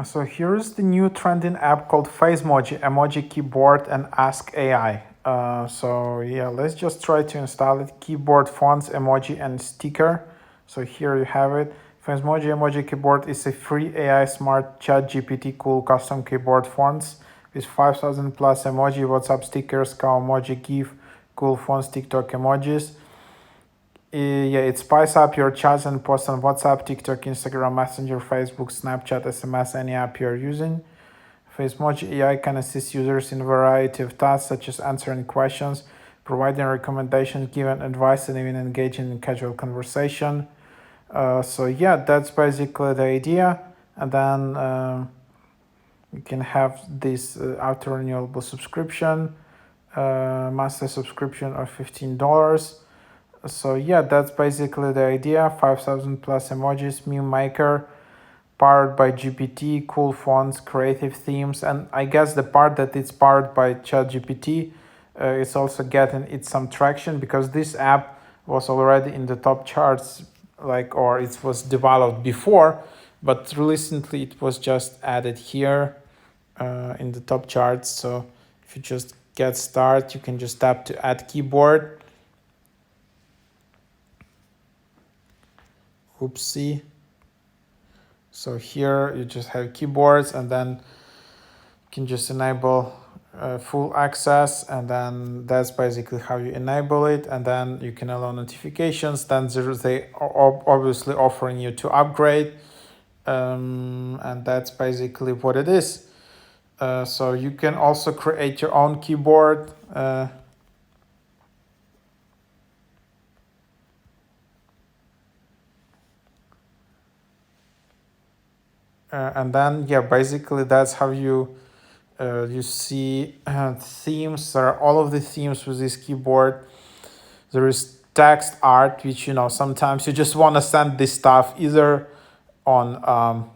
So here's the new trending app called Facemoji, emoji keyboard and Ask AI. So yeah, let's just try to install it. Keyboard, fonts, emoji, and sticker. So here you have it. Facemoji emoji keyboard is a free AI smart chat GPT cool custom keyboard fonts with 5,000 plus emoji, WhatsApp stickers, cow emoji, GIF, cool fonts, TikTok emojis. Yeah, it spice up your chats and posts on WhatsApp, TikTok, Instagram, Messenger, Facebook, Snapchat, SMS, any app you're using. Facemoji AI can assist users in a variety of tasks such as answering questions, providing recommendations, giving advice, and even engaging in casual conversation. So yeah, that's basically the idea. And then you can have this auto-renewable subscription, monthly subscription of $15. So yeah, that's basically the idea. 5,000 plus emojis, meme maker, powered by GPT, cool fonts, creative themes, and I guess the part that it's powered by ChatGPT is also getting it some traction because this app was already in the top charts, or it was developed before, but recently it was just added here in the top charts. So if you just get started, you can just tap to add keyboard. Oopsie. So here you just have keyboards, and then you can just enable full access, and then that's basically how you enable it. And then you can allow notifications. Then they are obviously offering you to upgrade, and that's basically what it is. So you can also create your own keyboard. And then yeah, basically that's how you see themes. There are all of the themes with this keyboard. There is text art, which sometimes you just want to send this stuff either on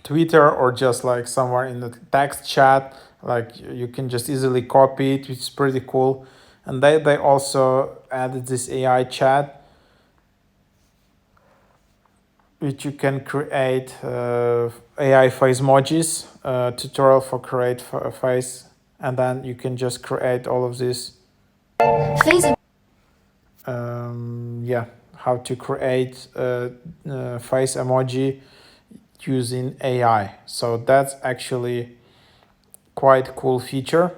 Twitter or just like somewhere in the text chat. Like you can just easily copy it, which is pretty cool. And they also added this AI chat, which you can create AI Faceemojis, tutorial for create face, and then you can just create all of this. Yeah, how to create face emoji using AI. So that's actually quite cool feature.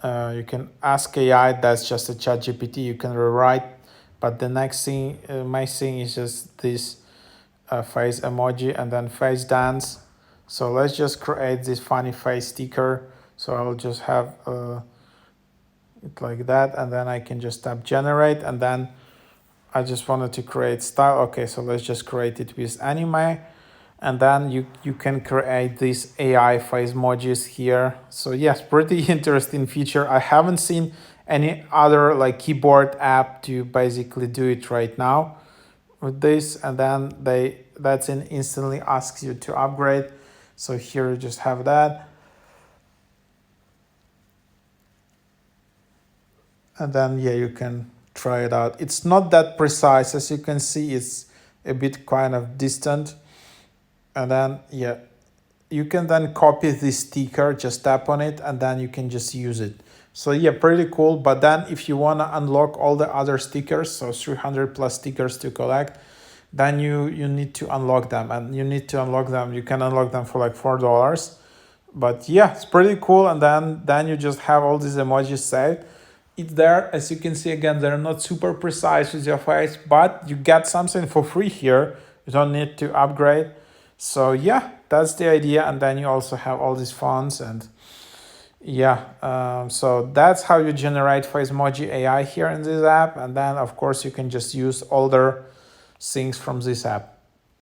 You can ask AI, that's just a chat GPT, you can rewrite, but the next thing, my thing is just this face emoji and then face dance. So let's just create this funny face sticker. So I'll just have it like that, and then I can just tap generate, and then I just wanted to create style. Okay, so let's just create it with anime. And then you can create these AI face emojis here. So yes, pretty interesting feature. I haven't seen any other like keyboard app to basically do it right now with this. And then that's instantly asks you to upgrade. So here you just have that. And then yeah, you can try it out. It's not that precise, as you can see. It's a bit kind of distant. And then yeah, you can then copy this sticker, just tap on it, and then you can just use it. So yeah, pretty cool. But then if you want to unlock all the other stickers, so 300 plus stickers to collect, then you need to unlock them, and you need to unlock them. You can unlock them for like $4. But yeah, it's pretty cool. And then you just have all these emojis saved. It's there, as you can see. Again, they're not super precise with your face, but you get something for free here. You don't need to upgrade. So yeah, that's the idea. And then you also have all these fonts, and yeah, so that's how you generate Facemoji AI here in this app. And then of course you can just use older things from this app.